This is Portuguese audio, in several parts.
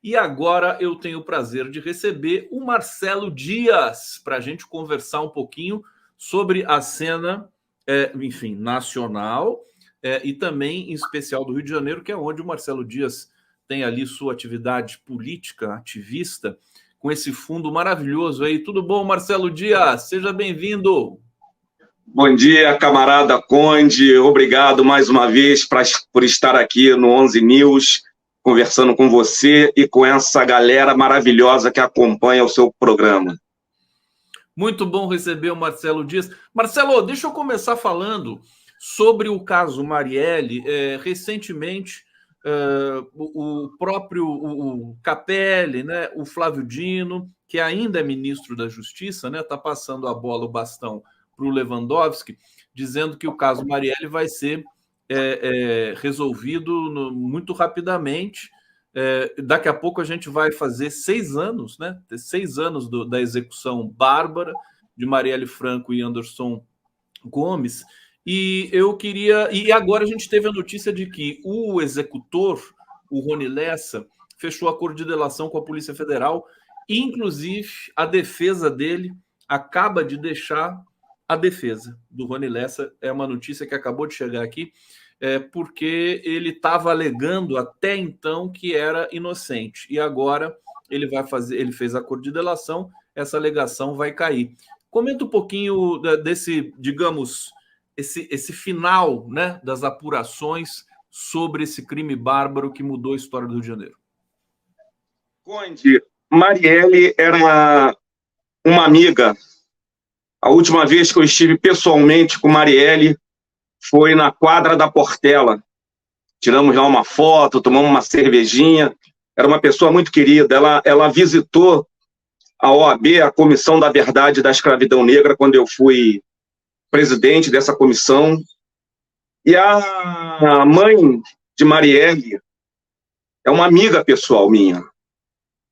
E agora eu tenho o prazer de receber o Marcelo Dias para a gente conversar um pouquinho sobre a cena, enfim, nacional e também, em especial, do Rio de Janeiro, que é onde o Marcelo Dias tem ali sua atividade política, ativista, com esse fundo maravilhoso aí. Tudo bom, Marcelo Dias? Seja bem-vindo. Bom dia, camarada Conde. Obrigado mais uma vez por estar aqui no 11 News, conversando com você e com essa galera maravilhosa que acompanha o seu programa. Muito bom receber o Marcelo Dias. Marcelo, deixa eu começar falando sobre o caso Marielle. Recentemente, o próprio Capelli, né, o Flávio Dino, que ainda é ministro da Justiça, né, está passando a bola, o bastão, para o Lewandowski, dizendo que o caso Marielle vai ser resolvido muito rapidamente. Daqui a pouco a gente vai fazer 6 anos, né? 6 anos da execução bárbara de Marielle Franco e Anderson Gomes. E eu queria. E agora a gente teve a notícia de que o executor, o Rony Lessa, fechou acordo de delação com a Polícia Federal. Inclusive, a defesa dele acaba de deixar a defesa do Rony Lessa. É uma notícia que acabou de chegar aqui. Porque ele estava alegando até então que era inocente. E agora ele fez acordo de delação, essa alegação vai cair. Comenta um pouquinho desse, digamos, esse final, né, das apurações sobre esse crime bárbaro que mudou a história do Rio de Janeiro. Conde, Marielle era uma amiga. A última vez que eu estive pessoalmente com Marielle foi na quadra da Portela. Tiramos lá uma foto, tomamos uma cervejinha. Era uma pessoa muito querida. Ela visitou a OAB, a Comissão da Verdade da Escravidão Negra, quando eu fui presidente dessa comissão. E a mãe de Marielle é uma amiga pessoal minha.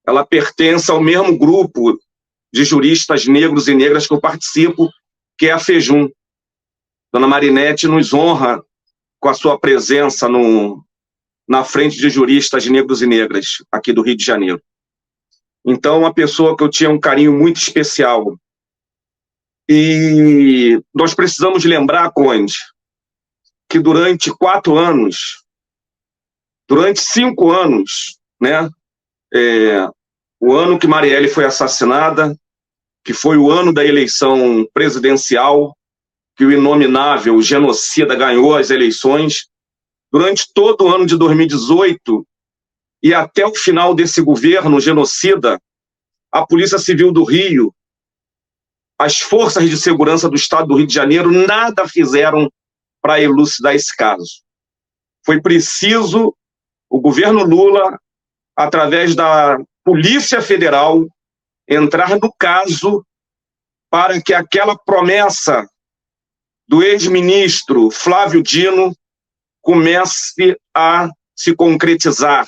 Ela pertence ao mesmo grupo de juristas negros e negras que eu participo, que é a FEJUM. Dona Marinete nos honra com a sua presença na frente de juristas negros e negras aqui do Rio de Janeiro. Então, uma pessoa que eu tinha um carinho muito especial. E nós precisamos lembrar, Conde, que durante 5 anos, né, o ano que Marielle foi assassinada, que foi o ano da eleição presidencial, que o inominável genocida ganhou as eleições, durante todo o ano de 2018 e até o final desse governo genocida, a Polícia Civil do Rio, as forças de segurança do Estado do Rio de Janeiro, nada fizeram para elucidar esse caso. Foi preciso o governo Lula, através da Polícia Federal, entrar no caso para que aquela promessa do ex-ministro Flávio Dino comece a se concretizar.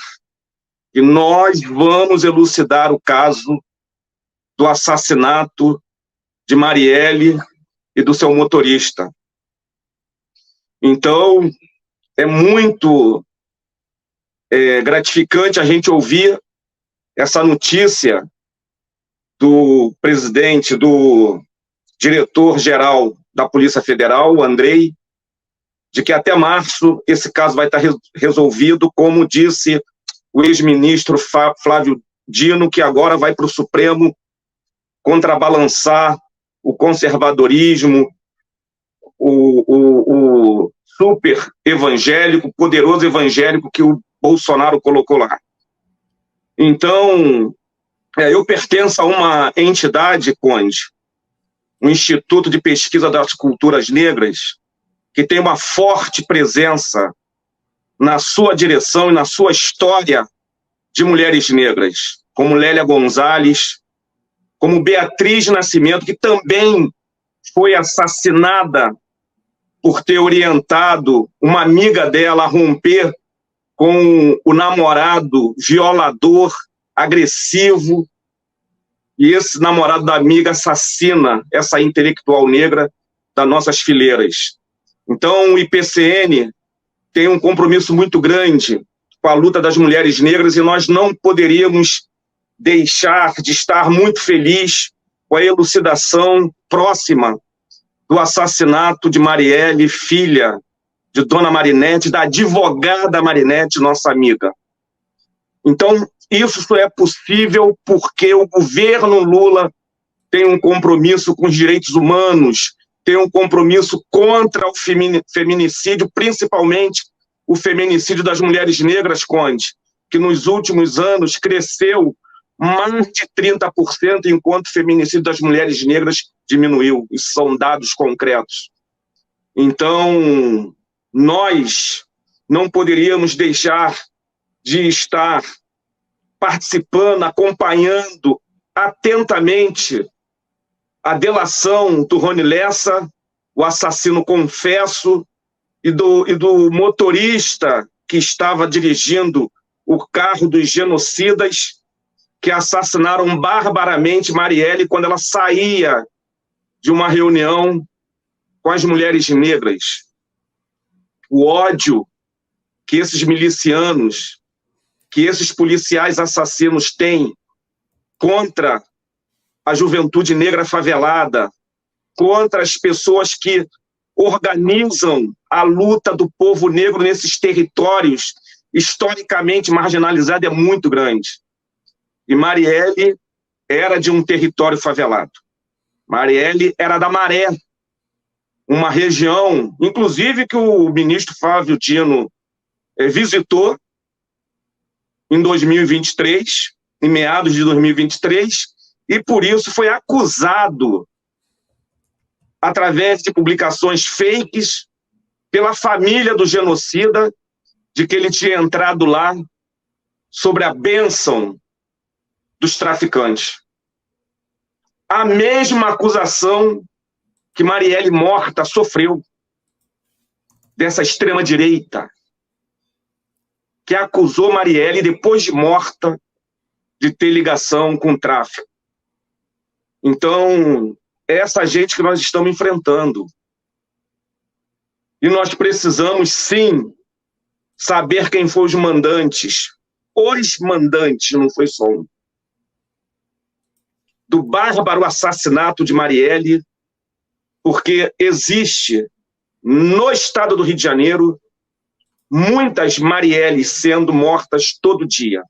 E nós vamos elucidar o caso do assassinato de Marielle e do seu motorista. Então, é muito gratificante a gente ouvir essa notícia do presidente, do diretor-geral da Polícia Federal, o Andrei, de que até março esse caso vai estar resolvido, como disse o ex-ministro Flávio Dino, que agora vai para o Supremo contrabalançar o conservadorismo, o super evangélico, poderoso evangélico que o Bolsonaro colocou lá. Então, eu pertenço a uma entidade, Conde, um Instituto de Pesquisa das Culturas Negras, que tem uma forte presença na sua direção e na sua história de mulheres negras, como Lélia Gonzalez, como Beatriz Nascimento, que também foi assassinada por ter orientado uma amiga dela a romper com o namorado violador, agressivo, e esse namorado da amiga assassina essa intelectual negra das nossas fileiras. Então, o IPCN tem um compromisso muito grande com a luta das mulheres negras, e nós não poderíamos deixar de estar muito feliz com a elucidação próxima do assassinato de Marielle, filha de Dona Marinette, da advogada Marinette, nossa amiga. Então, isso só é possível porque o governo Lula tem um compromisso com os direitos humanos, tem um compromisso contra o feminicídio, principalmente o feminicídio das mulheres negras, Conde, que nos últimos anos cresceu mais de 30%, enquanto o feminicídio das mulheres negras diminuiu. Isso são dados concretos. Então, nós não poderíamos deixar de estar participando, acompanhando atentamente a delação do Rony Lessa, o assassino confesso, e do motorista que estava dirigindo o carro dos genocidas que assassinaram barbaramente Marielle quando ela saía de uma reunião com as mulheres negras. O ódio que esses milicianos, que esses policiais assassinos têm contra a juventude negra favelada, contra as pessoas que organizam a luta do povo negro nesses territórios historicamente marginalizados, é muito grande. E Marielle era de um território favelado. Marielle era da Maré, uma região, inclusive, que o ministro Flávio Dino visitou em 2023, em meados de 2023, e por isso foi acusado, através de publicações fakes, pela família do genocida, de que ele tinha entrado lá sobre a bênção dos traficantes. A mesma acusação que Marielle morta sofreu dessa extrema-direita, que acusou Marielle, depois de morta, de ter ligação com o tráfico. Então, é essa gente que nós estamos enfrentando. E nós precisamos, sim, saber quem foram os mandantes. Os mandantes, não foi só um. Do bárbaro assassinato de Marielle, porque existe, no estado do Rio de Janeiro, muitas Marielles sendo mortas todo dia.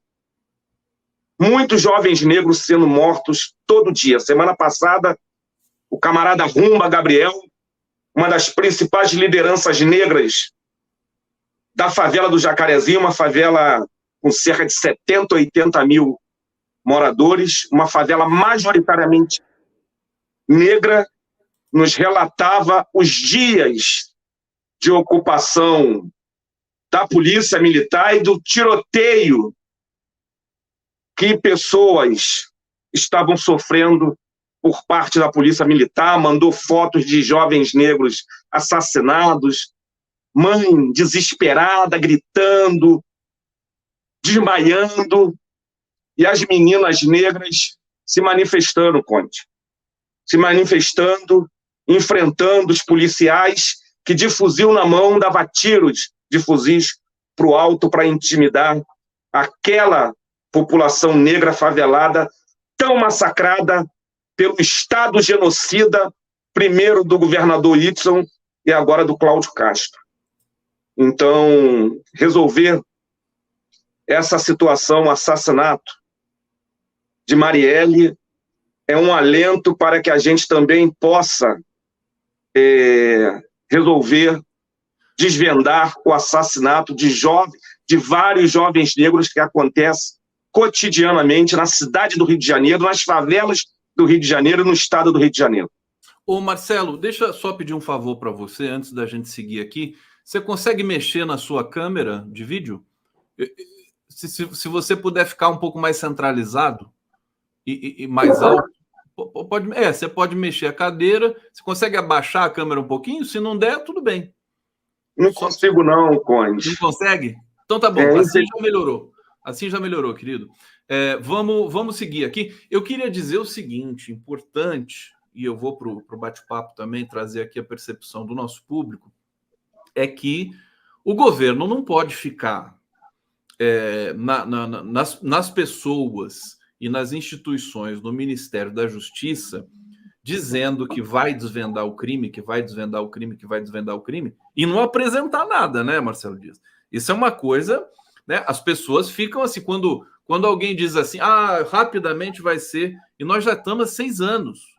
Muitos jovens negros sendo mortos todo dia. Semana passada, o camarada Rumba Gabriel, uma das principais lideranças negras da favela do Jacarezinho, uma favela com cerca de 70, 80 mil moradores, uma favela majoritariamente negra, nos relatava os dias de ocupação da polícia militar e do tiroteio que pessoas estavam sofrendo por parte da polícia militar, mandou fotos de jovens negros assassinados, mãe desesperada, gritando, desmaiando, e as meninas negras se manifestando, Conde. Se manifestando, enfrentando os policiais que de fuzil na mão dava tiros de fuzis para o alto para intimidar aquela população negra favelada tão massacrada pelo Estado genocida, primeiro do governador Whitson e agora do Cláudio Castro. Então, resolver essa situação, assassinato de Marielle, é um alento para que a gente também possa resolver desvendar o assassinato de vários jovens negros que acontece cotidianamente na cidade do Rio de Janeiro, nas favelas do Rio de Janeiro, no estado do Rio de Janeiro. Ô Marcelo, deixa eu só pedir um favor para você, antes da gente seguir aqui. Você consegue mexer na sua câmera de vídeo? Se você puder ficar um pouco mais centralizado e mais alto, você pode mexer a cadeira. Você consegue abaixar a câmera um pouquinho? Se não der, tudo bem. Não consigo não, Conde. Não consegue? Então tá bom, assim já melhorou. Assim já melhorou, querido. Vamos seguir aqui. Eu queria dizer o seguinte, importante, e eu vou para o bate-papo também trazer aqui a percepção do nosso público, é que o governo não pode ficar nas pessoas e nas instituições do Ministério da Justiça, dizendo que vai desvendar o crime, que vai desvendar o crime, que vai desvendar o crime, e não apresentar nada, né, Marcelo Dias? Isso é uma coisa, né? As pessoas ficam assim, quando alguém diz assim, rapidamente vai ser, e nós já estamos há 6 anos.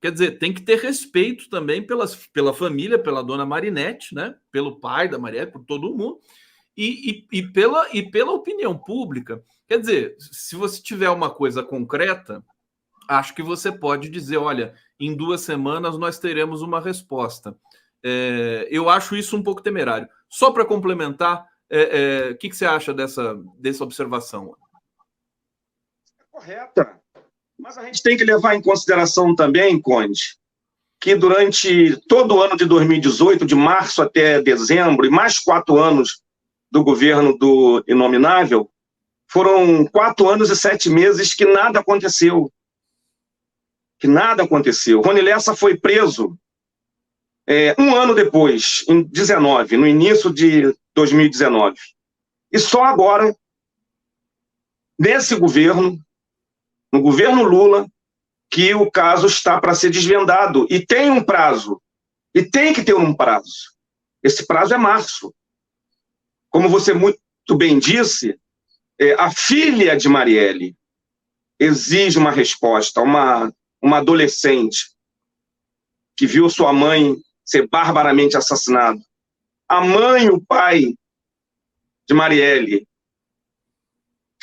Quer dizer, tem que ter respeito também pela família, pela dona Marinette, né? Pelo pai da Marinette, por todo mundo, e pela opinião pública. Quer dizer, se você tiver uma coisa concreta, acho que você pode dizer, olha, em 2 semanas nós teremos uma resposta. Eu acho isso um pouco temerário. Só para complementar, o que você acha dessa observação? Correta. Mas a gente tem que levar em consideração também, Conde, que durante todo o ano de 2018, de março até dezembro, e mais 4 anos do governo do Inominável, foram 4 anos e 7 meses que nada aconteceu. Rony Lessa foi preso 1 ano depois, em 19, no início de 2019. E só agora, nesse governo, no governo Lula, que o caso está para ser desvendado. E tem um prazo. E tem que ter um prazo. Esse prazo é março. Como você muito bem disse, a filha de Marielle exige uma resposta, uma adolescente que viu sua mãe ser barbaramente assassinada. A mãe e o pai de Marielle.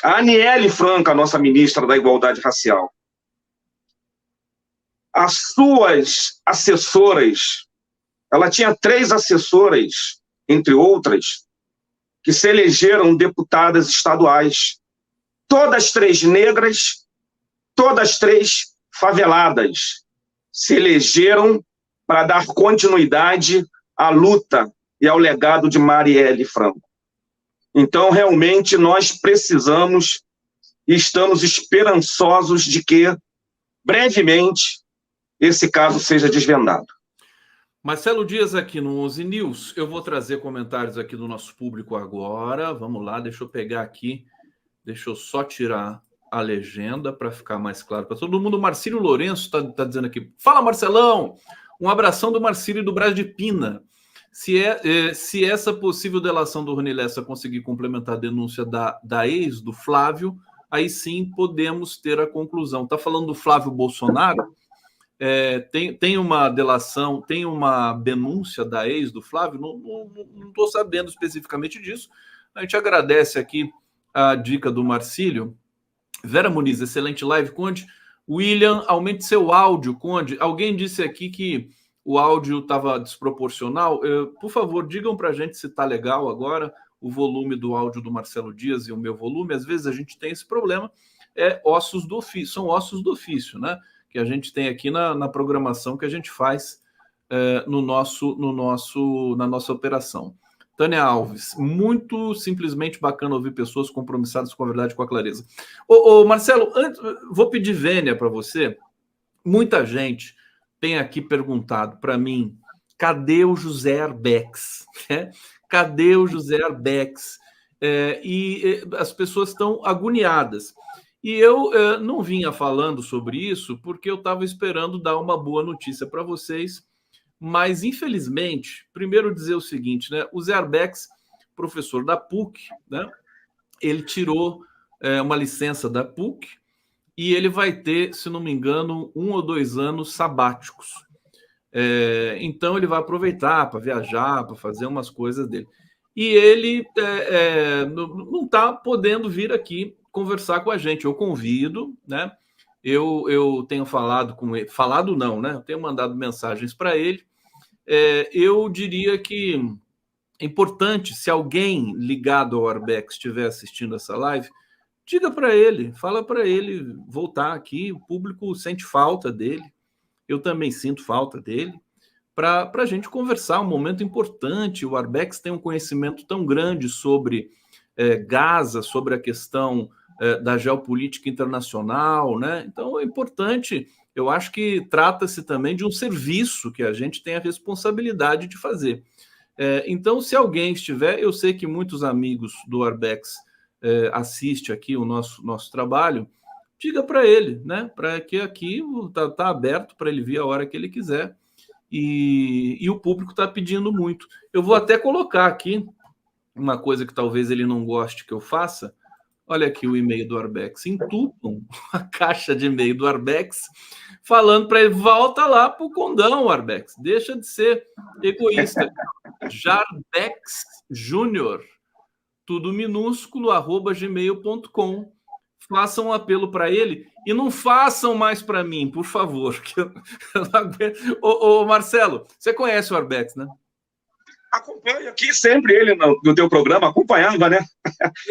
A Aniele Franco, a nossa ministra da Igualdade Racial. As suas assessoras, ela tinha 3 assessoras, entre outras, que se elegeram deputadas estaduais. Todas 3 negras, todas 3 faveladas. Se elegeram para dar continuidade à luta e ao legado de Marielle Franco. Então, realmente, nós precisamos e estamos esperançosos de que, brevemente, esse caso seja desvendado. Marcelo Dias aqui no 11 News. Eu vou trazer comentários aqui do nosso público agora. Vamos lá, deixa eu pegar aqui. Deixa eu só tirar a legenda para ficar mais claro para todo mundo. O Marcílio Lourenço está dizendo aqui. Fala, Marcelão! Um abração do Marcílio do Brás de Pina. Se essa possível delação do Rony Lessa conseguir complementar a denúncia da ex, do Flávio, aí sim podemos ter a conclusão. Está falando do Flávio Bolsonaro? Tem uma delação, tem uma denúncia da ex do Flávio? Não estou sabendo especificamente disso. A gente agradece aqui a dica do Marcílio. Vera Muniz, excelente live, Conde. William, aumente seu áudio, Conde. Alguém disse aqui que o áudio estava desproporcional. Por favor, digam para a gente se está legal agora o volume do áudio do Marcelo Dias e o meu volume. Às vezes a gente tem esse problema. Ossos do ofício, são ossos do ofício, né? Que a gente tem aqui na programação que a gente faz na nossa operação. Tânia Alves, muito simplesmente bacana ouvir pessoas compromissadas com a verdade e com a clareza. Marcelo, vou pedir vênia para você. Muita gente tem aqui perguntado para mim, cadê o José Arbex? Cadê o José Arbex? E as pessoas estão agoniadas. E eu não vinha falando sobre isso porque eu estava esperando dar uma boa notícia para vocês, mas, infelizmente, primeiro dizer o seguinte, né? O Zé Arbex, professor da PUC, né? Ele tirou uma licença da PUC e ele vai ter, se não me engano, 1 ou 2 anos sabáticos. Então, ele vai aproveitar para viajar, para fazer umas coisas dele. E ele não está podendo vir aqui conversar com a gente. Eu convido, né? Eu tenho falado com ele, falado não, né? Eu tenho mandado mensagens para ele. Eu diria que é importante, se alguém ligado ao Arbex estiver assistindo essa live, diga para ele, fala para ele voltar aqui. O público sente falta dele, eu também sinto falta dele, para a gente conversar, um momento importante. O Arbex tem um conhecimento tão grande sobre Gaza, sobre a questão da geopolítica internacional, né? Então é importante, eu acho que trata-se também de um serviço que a gente tem a responsabilidade de fazer. Então, se alguém estiver, eu sei que muitos amigos do Arbex assistem aqui o nosso trabalho, diga para ele, né? Para que aqui tá aberto para ele vir a hora que ele quiser. E o público está pedindo muito. Eu vou até colocar aqui uma coisa que talvez ele não goste que eu faça. Olha aqui o e-mail do Arbex. Entupam a caixa de e-mail do Arbex, falando para ele, volta lá para o condão, Arbex. Deixa de ser egoísta. Jarbex Júnior, tudo minúsculo, @gmail.com. Façam um apelo para ele e não façam mais para mim, por favor. Que eu não aguento. Ô, Marcelo, você conhece o Arbex, né? Acompanho aqui sempre ele no teu programa, acompanhava, né?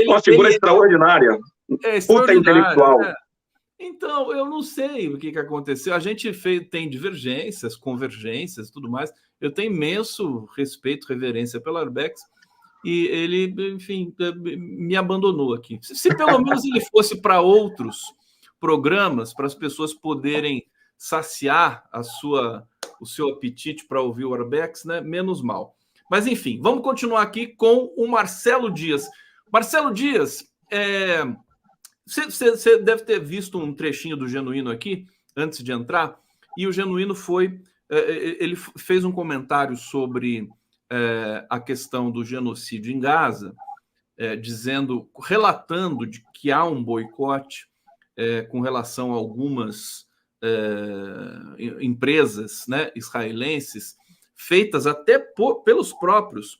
Uma figura extraordinária. Puta intelectual. Né? Então, eu não sei o que aconteceu. A gente tem divergências, convergências, tudo mais. Eu tenho imenso respeito, reverência pelo Arbex. E ele, enfim, me abandonou aqui. Se pelo menos ele fosse para outros programas, para as pessoas poderem saciar o seu apetite para ouvir o Arbex, né? Menos mal. Mas, enfim, vamos continuar aqui com o Marcelo Dias. Marcelo Dias, você deve ter visto um trechinho do Genuíno aqui, antes de entrar, e o Genuíno ele fez um comentário sobre a questão do genocídio em Gaza, relatando de que há um boicote com relação a algumas empresas, né, israelenses, feitas até pelos próprios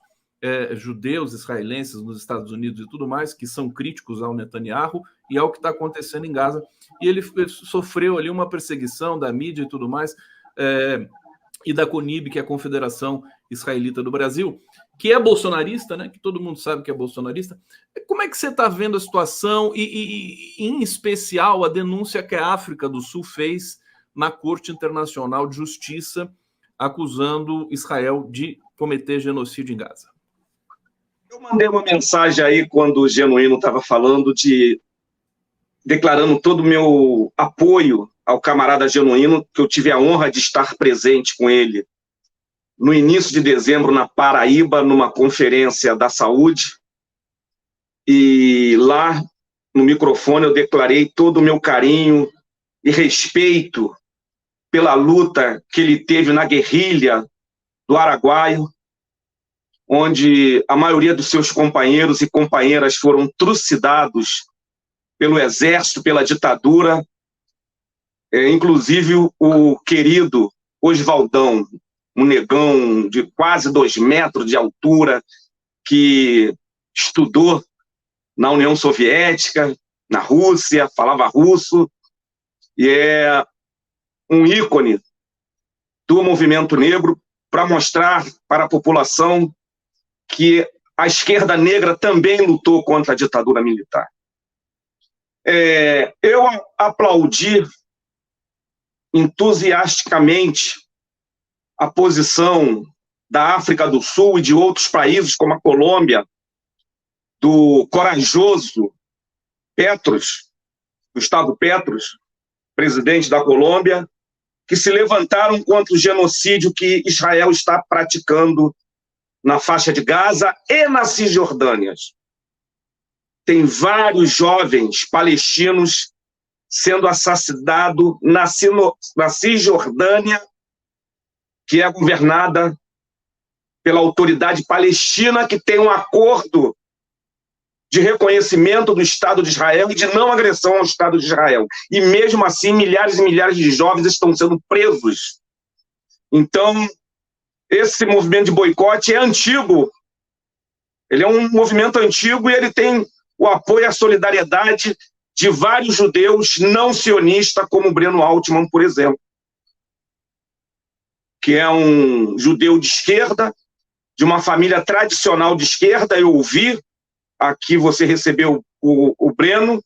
judeus israelenses nos Estados Unidos e tudo mais, que são críticos ao Netanyahu e ao que está acontecendo em Gaza. E ele sofreu ali uma perseguição da mídia e tudo mais, e da CONIB, que é a Confederação Israelita do Brasil, que é bolsonarista, né? Que todo mundo sabe que é bolsonarista. Como é que você está vendo a situação e, em especial, a denúncia que a África do Sul fez na Corte Internacional de Justiça, acusando Israel de cometer genocídio em Gaza? Eu mandei uma mensagem aí quando o Genuíno estava falando declarando todo o meu apoio ao camarada Genuíno, que eu tive a honra de estar presente com ele no início de dezembro na Paraíba, numa conferência da saúde, e lá no microfone eu declarei todo o meu carinho e respeito pela luta que ele teve na guerrilha do Araguaio, onde a maioria dos seus companheiros e companheiras foram trucidados pelo exército, pela ditadura, inclusive o querido Oswaldão, um negão de quase 2 metros de altura, que estudou na União Soviética, na Rússia, falava russo, e é um ícone do movimento negro para mostrar para a população que a esquerda negra também lutou contra a ditadura militar. Eu aplaudi entusiasticamente a posição da África do Sul e de outros países, como a Colômbia, do corajoso Petros, Gustavo Petros, presidente da Colômbia, que se levantaram contra o genocídio que Israel está praticando na faixa de Gaza e na Cisjordânia. Tem vários jovens palestinos sendo assassinados na Cisjordânia, que é governada pela autoridade palestina, que tem um acordo de reconhecimento do Estado de Israel e de não agressão ao Estado de Israel. E mesmo assim, milhares e milhares de jovens estão sendo presos. Então, esse movimento de boicote é antigo. Ele é um movimento antigo e ele tem o apoio e a solidariedade de vários judeus não sionistas, como Breno Altman, por exemplo, que é um judeu de esquerda, de uma família tradicional de esquerda. Eu ouvi, aqui você recebeu o Breno,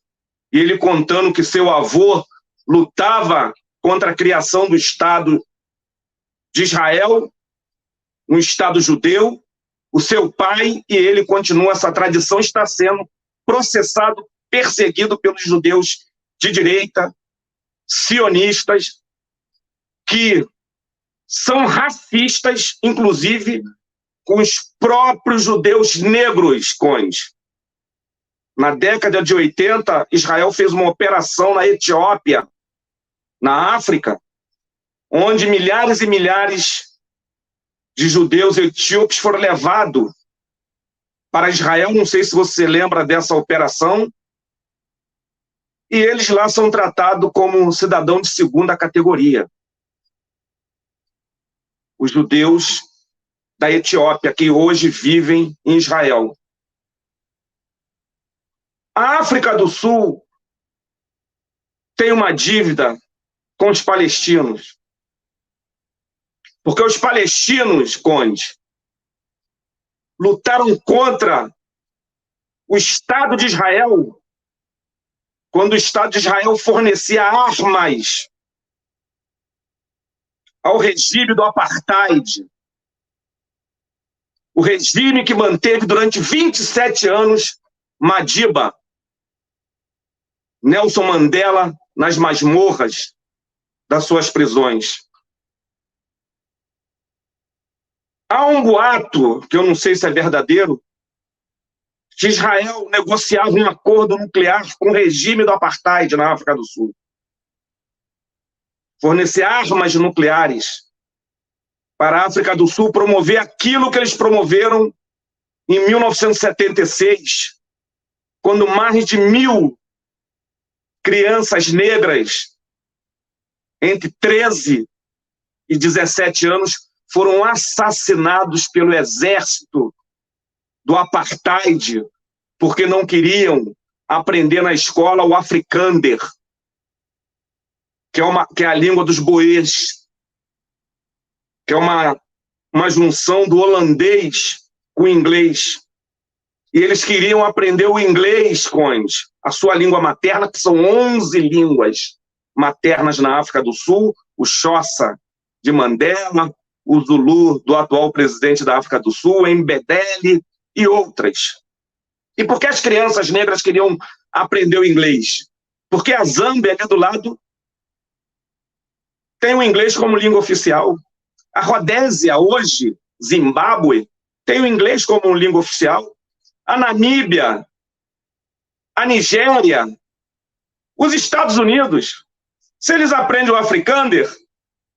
e ele contando que seu avô lutava contra a criação do Estado de Israel, um Estado judeu. O seu pai e ele continuam essa tradição, está sendo processado, perseguido pelos judeus de direita, sionistas, que são racistas, inclusive com os próprios judeus negros, Conde. Na década de 80, Israel fez uma operação na Etiópia, na África, onde milhares e milhares de judeus etíopes foram levados para Israel. Não sei se você lembra dessa operação. E eles lá são tratados como cidadão de segunda categoria. Os judeus da Etiópia, que hoje vivem em Israel. A África do Sul tem uma dívida com os palestinos. Porque os palestinos, Conde, lutaram contra o Estado de Israel quando o Estado de Israel fornecia armas ao regime do apartheid. O regime que manteve durante 27 anos Madiba, Nelson Mandela, nas masmorras das suas prisões. Há um boato, que eu não sei se é verdadeiro, que Israel negociava um acordo nuclear com o regime do apartheid na África do Sul. Fornecer armas nucleares para a África do Sul, promover aquilo que eles promoveram em 1976, quando mais de 1.000 crianças negras entre 13 e 17 anos foram assassinados pelo exército do apartheid porque não queriam aprender na escola o Afrikaner, que é a língua dos boês, que é uma junção do holandês com o inglês. E eles queriam aprender o inglês, Conde, a sua língua materna, que são 11 línguas maternas na África do Sul, o Xhosa de Mandela, o Zulu do atual presidente da África do Sul, Mbedele e outras. E por que as crianças negras queriam aprender o inglês? Porque a Zâmbia, ali do lado, tem o inglês como língua oficial. A Rodésia, hoje, Zimbábue, tem o inglês como língua oficial. A Namíbia, a Nigéria, os Estados Unidos. Se eles aprendem o Afrikaner,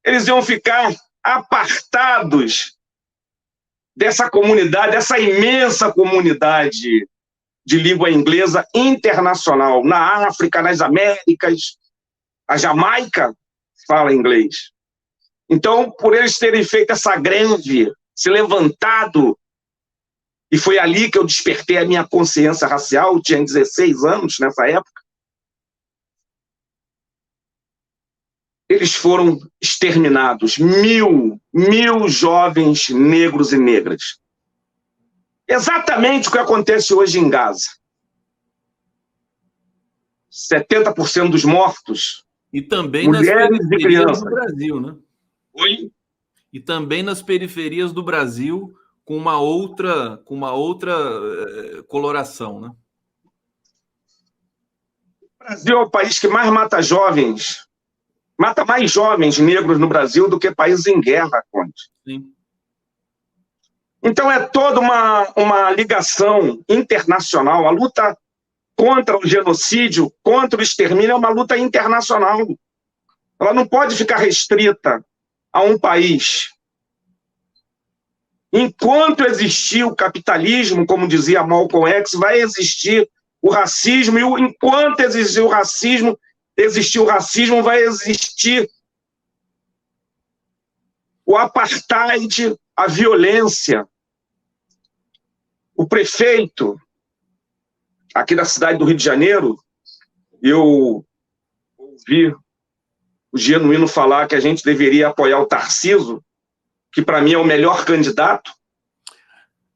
eles iam ficar apartados dessa comunidade, dessa imensa comunidade de língua inglesa internacional. Na África, nas Américas, a Jamaica fala inglês. Então, por eles terem feito essa greve, se levantado, e foi ali que eu despertei a minha consciência racial, eu tinha 16 anos nessa época, eles foram exterminados. 1.000 jovens negros e negras. Exatamente o que acontece hoje em Gaza. 70% dos mortos, e também mulheres nas e crianças do Brasil, né? Oi? E também nas periferias do Brasil, com uma outra coloração, né? O Brasil é o país que mais mata jovens, mata mais jovens negros no Brasil do que países em guerra, Conde. Sim. Então é toda uma ligação internacional. A luta contra o genocídio, contra o extermínio, é uma luta internacional. Ela não pode ficar restrita a um país. Enquanto existir o capitalismo, como dizia Malcolm X, vai existir o racismo, e enquanto existir o racismo, vai existir o apartheid, a violência. O prefeito aqui da cidade do Rio de Janeiro, eu ouvi o Genuíno falar que a gente deveria apoiar o Tarcísio, que para mim é o melhor candidato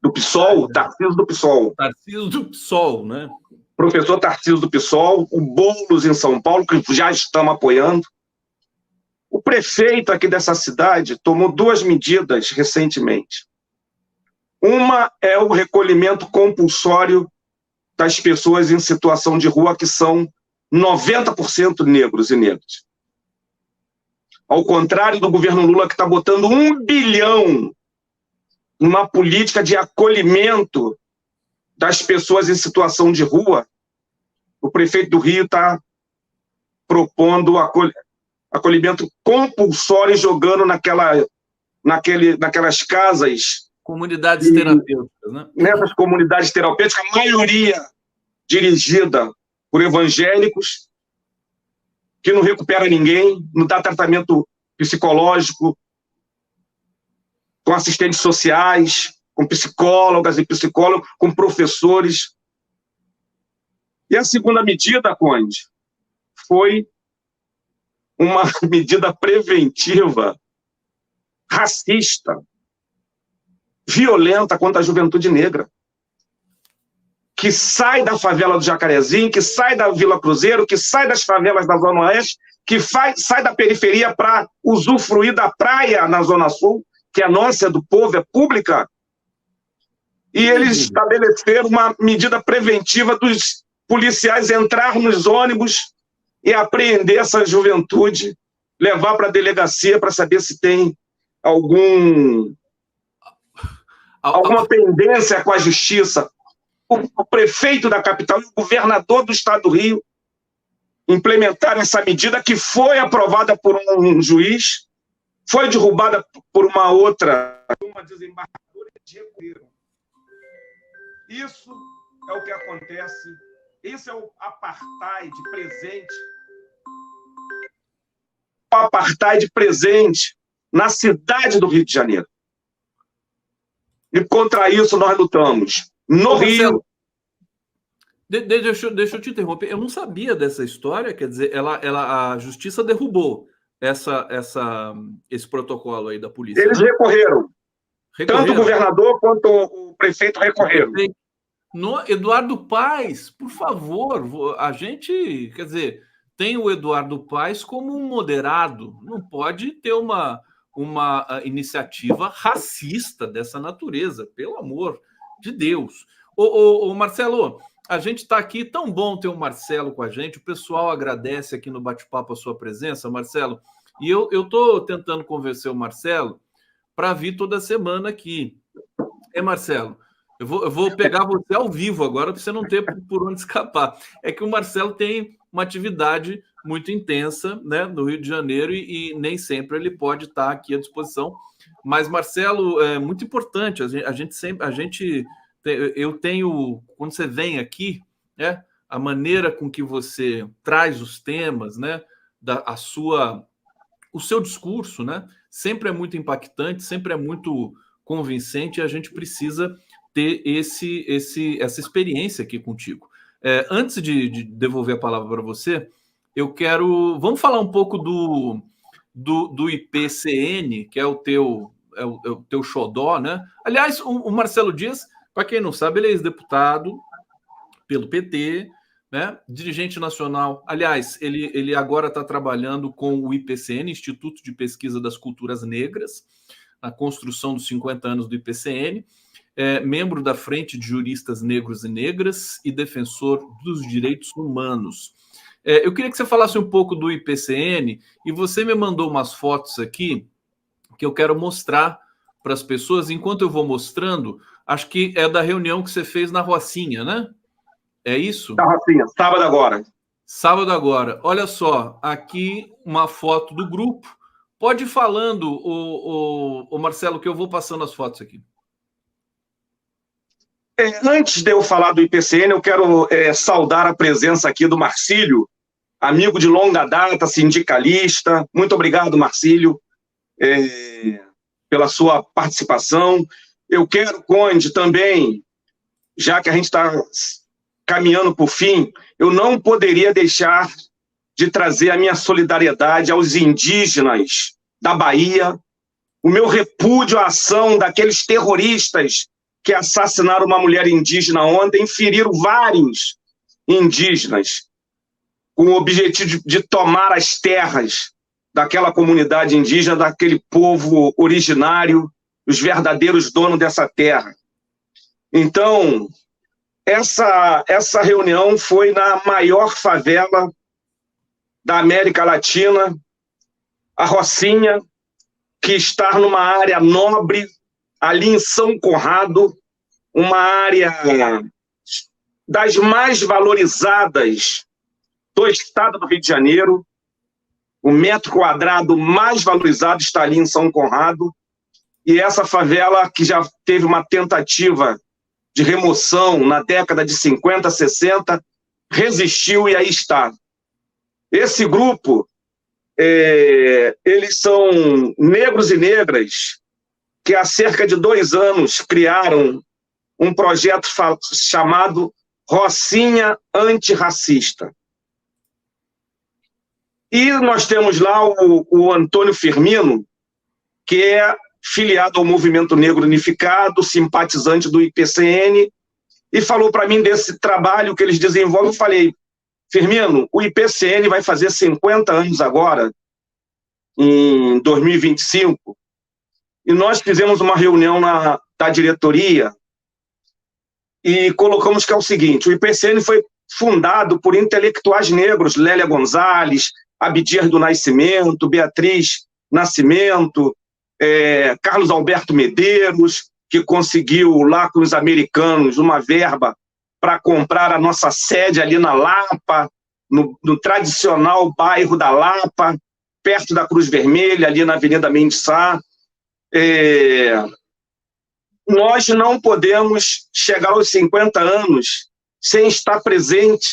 do PSOL, Tarcísio do PSOL. Tarcísio do PSOL, né? Professor Tarcísio do PSOL, o Boulos em São Paulo, que já estamos apoiando. O prefeito aqui dessa cidade tomou 2 medidas recentemente. Uma é o recolhimento compulsório das pessoas em situação de rua, que são 90% negros e negras. Ao contrário do governo Lula, que está botando 1 bilhão uma política de acolhimento das pessoas em situação de rua. O prefeito do Rio está propondo acolhimento compulsório, jogando naquelas casas. Comunidades terapêuticas, né? Nessas comunidades terapêuticas, a maioria dirigida por evangélicos, que não recupera ninguém, não dá tratamento psicológico, com assistentes sociais, com psicólogas e psicólogos, com professores. E a segunda medida, Conde, foi uma medida preventiva, racista, violenta contra a juventude negra, que sai da favela do Jacarezinho, que sai da Vila Cruzeiro, que sai das favelas da Zona Oeste, que sai da periferia para usufruir da praia na Zona Sul, que é nossa, é do povo, é pública. E eles estabeleceram uma medida preventiva dos policiais entrar nos ônibus e apreender essa juventude, levar para a delegacia para saber se tem alguma pendência com a justiça. O prefeito da capital e o governador do estado do Rio implementaram essa medida, que foi aprovada por um juiz, foi derrubada por uma desembargadora de recolheram. Isso é o que acontece. Esse é o apartheid presente. O apartheid presente na cidade do Rio de Janeiro. E contra isso nós lutamos. No Rio. Deixa eu te interromper. Eu não sabia dessa história. Quer dizer, a justiça derrubou esse protocolo aí da polícia. Eles recorreram. Tanto o governador quanto o prefeito recorreram. Eduardo Paes, por favor, a gente, quer dizer, tem o Eduardo Paes como um moderado, não pode ter uma iniciativa racista dessa natureza, pelo amor de Deus. Ô Marcelo, a gente está aqui, tão bom ter o Marcelo com a gente, o pessoal agradece aqui no bate-papo a sua presença, Marcelo, e eu estou tentando convencer o Marcelo para vir toda semana aqui. Marcelo, eu vou pegar você ao vivo agora, para você não ter por onde escapar. É que o Marcelo tem uma atividade muito intensa, né, no Rio de Janeiro e nem sempre ele pode estar aqui à disposição. Mas, Marcelo, é muito importante. Eu tenho, quando você vem aqui, né, a maneira com que você traz os temas, né, o seu discurso, né, sempre é muito impactante, sempre é muito convincente, e a gente precisa ter essa experiência aqui contigo. Antes de devolver a palavra para você, vamos falar um pouco do IPCN, que é o teu xodó, né? Aliás, o Marcelo Dias, para quem não sabe, ele é ex-deputado pelo PT, né? Dirigente nacional. Aliás, ele agora está trabalhando com o IPCN, Instituto de Pesquisa das Culturas Negras, na construção dos 50 anos do IPCN. Membro da Frente de Juristas Negros e Negras e defensor dos direitos humanos. Eu queria que você falasse um pouco do IPCN, e você me mandou umas fotos aqui que eu quero mostrar para as pessoas. Enquanto eu vou mostrando, acho que é da reunião que você fez na Rocinha, né? É isso? Na Rocinha, sábado agora. Sábado agora. Olha só, aqui uma foto do grupo. Pode ir falando, o Marcelo, que eu vou passando as fotos aqui. Antes de eu falar do IPCN, eu quero saudar a presença aqui do Marcílio, amigo de longa data, sindicalista. Muito obrigado, Marcílio, pela sua participação. Eu quero, Conde, também, já que a gente está caminhando para o fim, eu não poderia deixar de trazer a minha solidariedade aos indígenas da Bahia, o meu repúdio à ação daqueles terroristas que assassinaram uma mulher indígena ontem, feriram vários indígenas, com o objetivo de tomar as terras daquela comunidade indígena, daquele povo originário, os verdadeiros donos dessa terra. Então, essa reunião foi na maior favela da América Latina, a Rocinha, que está numa área nobre, ali em São Conrado, uma área das mais valorizadas do estado do Rio de Janeiro. O metro quadrado mais valorizado está ali em São Conrado. E essa favela, que já teve uma tentativa de remoção na década de 50, 60, resistiu e aí está. Esse grupo, eles são negros e negras que há cerca de 2 anos criaram um projeto chamado Rocinha Antirracista. E nós temos lá o Antônio Firmino, que é filiado ao Movimento Negro Unificado, simpatizante do IPCN, e falou para mim desse trabalho que eles desenvolvem. Eu falei, Firmino, o IPCN vai fazer 50 anos agora, em 2025, e nós fizemos uma reunião da diretoria e colocamos que é o seguinte: o IPCN foi fundado por intelectuais negros, Lélia Gonzalez, Abdias do Nascimento, Beatriz Nascimento, Carlos Alberto Medeiros, que conseguiu lá com os americanos uma verba para comprar a nossa sede ali na Lapa, no tradicional bairro da Lapa, perto da Cruz Vermelha, ali na Avenida Mendes Sá. Nós não podemos chegar aos 50 anos sem estar presente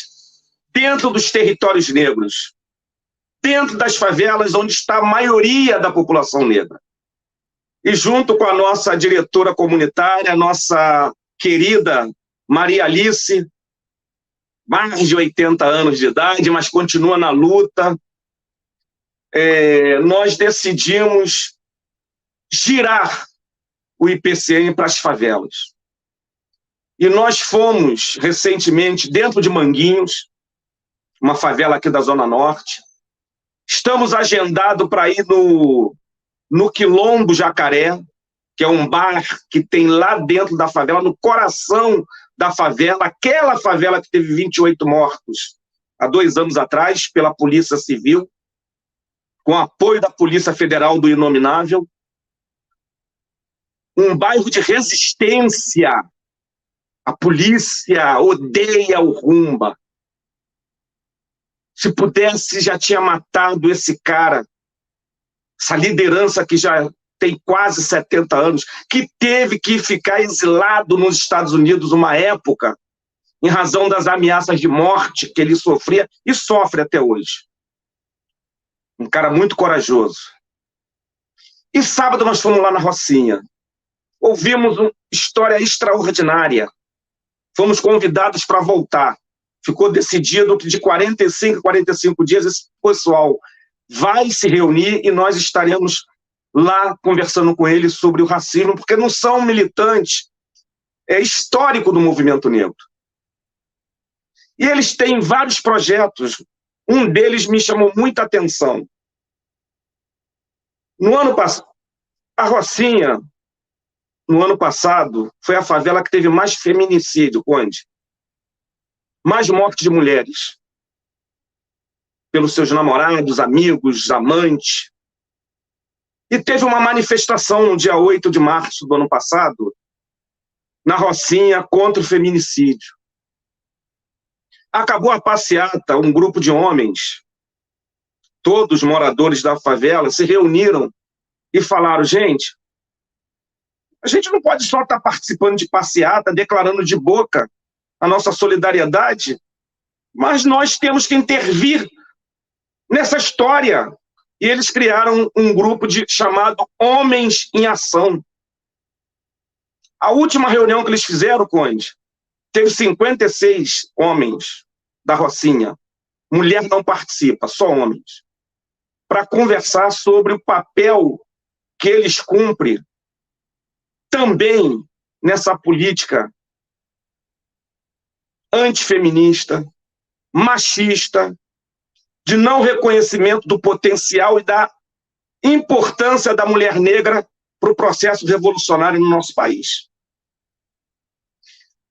dentro dos territórios negros, dentro das favelas onde está a maioria da população negra. E junto com a nossa diretora comunitária, a nossa querida Maria Alice, mais de 80 anos de idade, mas continua na luta, nós decidimos girar o IPCN para as favelas. E nós fomos, recentemente, dentro de Manguinhos, uma favela aqui da Zona Norte. Estamos agendados para ir no Quilombo Jacaré, que é um bar que tem lá dentro da favela, no coração da favela, aquela favela que teve 28 mortos há 2 anos atrás, pela Polícia Civil, com apoio da Polícia Federal do Inominável. Um bairro de resistência. A polícia odeia o Rumba. Se pudesse, já tinha matado esse cara, essa liderança que já tem quase 70 anos, que teve que ficar exilado nos Estados Unidos uma época, em razão das ameaças de morte que ele sofria e sofre até hoje. Um cara muito corajoso. E sábado nós fomos lá na Rocinha. Ouvimos uma história extraordinária. Fomos convidados para voltar. Ficou decidido que de 45 a 45 dias esse pessoal vai se reunir e nós estaremos lá conversando com eles sobre o racismo, porque não são militantes, é histórico do movimento negro. E eles têm vários projetos. Um deles me chamou muita atenção. No ano passado, a Rocinha, no ano passado, foi a favela que teve mais feminicídio, Conde. Mais morte de mulheres. Pelos seus namorados, amigos, amantes. E teve uma manifestação no dia 8 de março do ano passado, na Rocinha, contra o feminicídio. Acabou a passeata, um grupo de homens, todos moradores da favela, se reuniram e falaram, gente, a gente não pode só estar participando de passeata, declarando de boca a nossa solidariedade, mas nós temos que intervir nessa história. E eles criaram um grupo chamado Homens em Ação. A última reunião que eles fizeram, Conde, teve 56 homens da Rocinha. Mulher não participa, só homens. Para conversar sobre o papel que eles cumprem também nessa política antifeminista, machista, de não reconhecimento do potencial e da importância da mulher negra para o processo revolucionário no nosso país.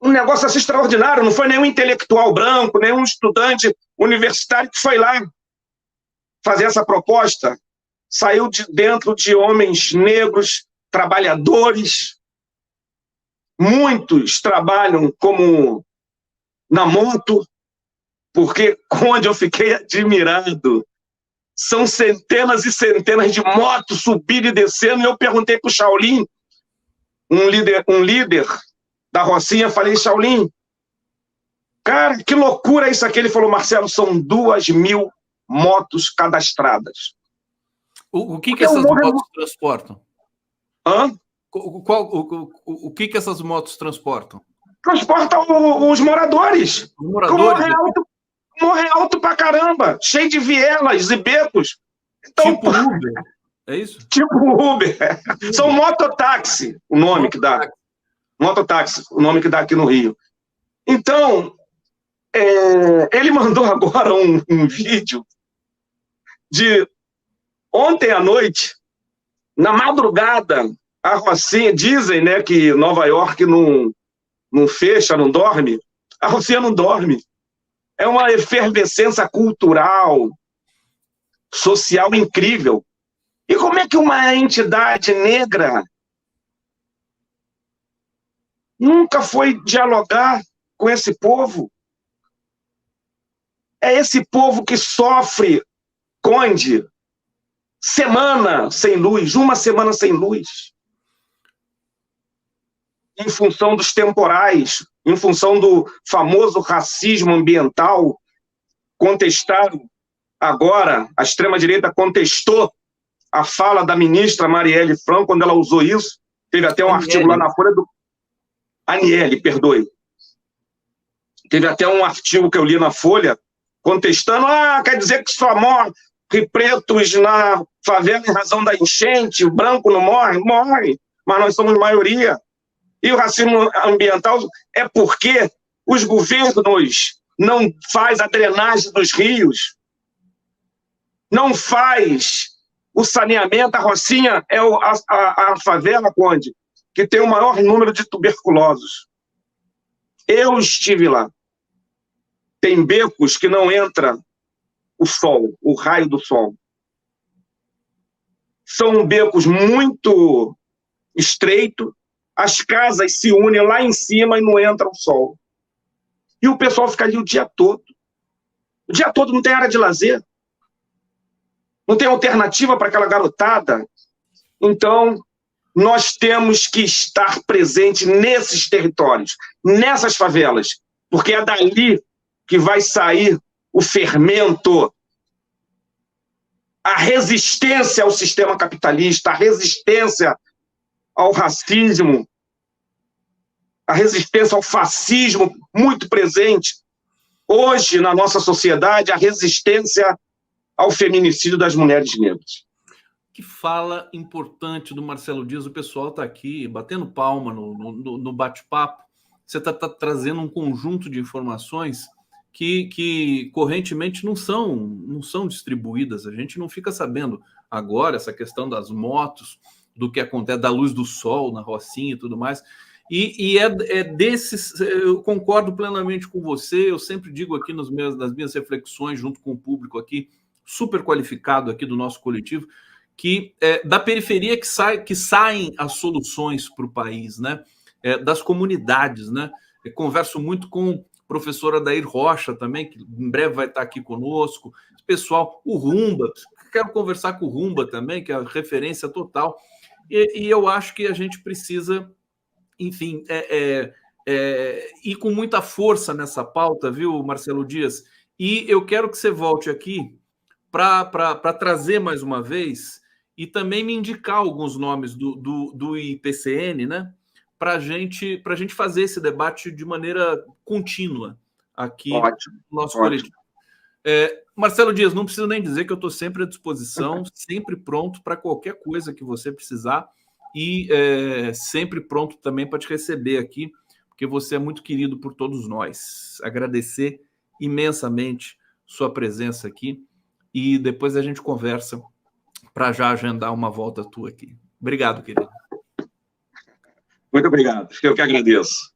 Um negócio assim extraordinário, não foi nenhum intelectual branco, nenhum estudante universitário que foi lá fazer essa proposta. Saiu de dentro de homens negros, trabalhadores, muitos trabalham como na moto, porque onde eu fiquei admirado, são centenas e centenas de motos subindo e descendo, e eu perguntei para o Shaolin, um líder da Rocinha, falei, Shaolin, cara, que loucura isso aqui. Ele falou, Marcelo, são 2.000 motos cadastradas. O que essas motos transportam? Hã? O que essas motos transportam? Transporta os moradores. Os moradores? Morre alto pra caramba, cheio de vielas e becos. Então, tipo Uber, é isso? Tipo Uber. São mototáxi, o nome que dá. Mototáxi, o nome que dá aqui no Rio. Então, ele mandou agora um vídeo de ontem à noite, na madrugada, a Rocinha, dizem, né, que Nova York não fecha, não dorme. A Rocinha não dorme. É uma efervescência cultural, social incrível. E como é que uma entidade negra nunca foi dialogar com esse povo? É esse povo que sofre, Conde, semana sem luz, uma semana sem luz, em função dos temporais, em função do famoso racismo ambiental, contestado agora, a extrema-direita contestou a fala da ministra Marielle Franco quando ela usou isso, teve até um artigo lá na Folha do... Aniele, perdoe. Teve até um artigo que eu li na Folha, contestando, quer dizer que só morre pretos na favela em razão da enchente, o branco não morre? Morre, mas nós somos maioria. E o racismo ambiental é porque os governos não fazem a drenagem dos rios, não faz o saneamento. A Rocinha é a favela, Conde, que tem o maior número de tuberculosos. Eu estive lá. Tem becos que não entra o sol, o raio do sol. São becos muito estreitos, as casas se unem lá em cima e não entra o sol. E o pessoal fica ali o dia todo. O dia todo não tem área de lazer. Não tem alternativa para aquela garotada. Então, nós temos que estar presente nesses territórios, nessas favelas, porque é dali que vai sair o fermento, a resistência ao sistema capitalista, a resistência ao racismo, a resistência ao fascismo muito presente. Hoje, na nossa sociedade, a resistência ao feminicídio das mulheres negras. Que fala importante do Marcelo Dias. O pessoal está aqui batendo palma no bate-papo. Você está trazendo um conjunto de informações que correntemente não são distribuídas. A gente não fica sabendo agora essa questão das motos, do que acontece, da luz do sol na Rocinha e tudo mais. E é desses, eu concordo plenamente com você, eu sempre digo aqui nas minhas reflexões, junto com o público aqui, super qualificado aqui do nosso coletivo, que da periferia que saem as soluções para o país, né? Das comunidades, né? Eu converso muito com o professor Adair Rocha também, que em breve vai estar aqui conosco, pessoal, o Rumba, quero conversar com o Rumba também, que é a referência total, e eu acho que a gente precisa, enfim, ir com muita força nessa pauta, viu, Marcelo Dias? E eu quero que você volte aqui para trazer mais uma vez e também me indicar alguns nomes do IPCN, né? Para a gente fazer esse debate de maneira contínua aqui no nosso coletivo. Marcelo Dias, não preciso nem dizer que eu estou sempre à disposição, sempre pronto para qualquer coisa que você precisar e sempre pronto também para te receber aqui, porque você é muito querido por todos nós. Agradecer imensamente sua presença aqui e depois a gente conversa para já agendar uma volta tua aqui. Obrigado, querido. Muito obrigado. Eu que agradeço.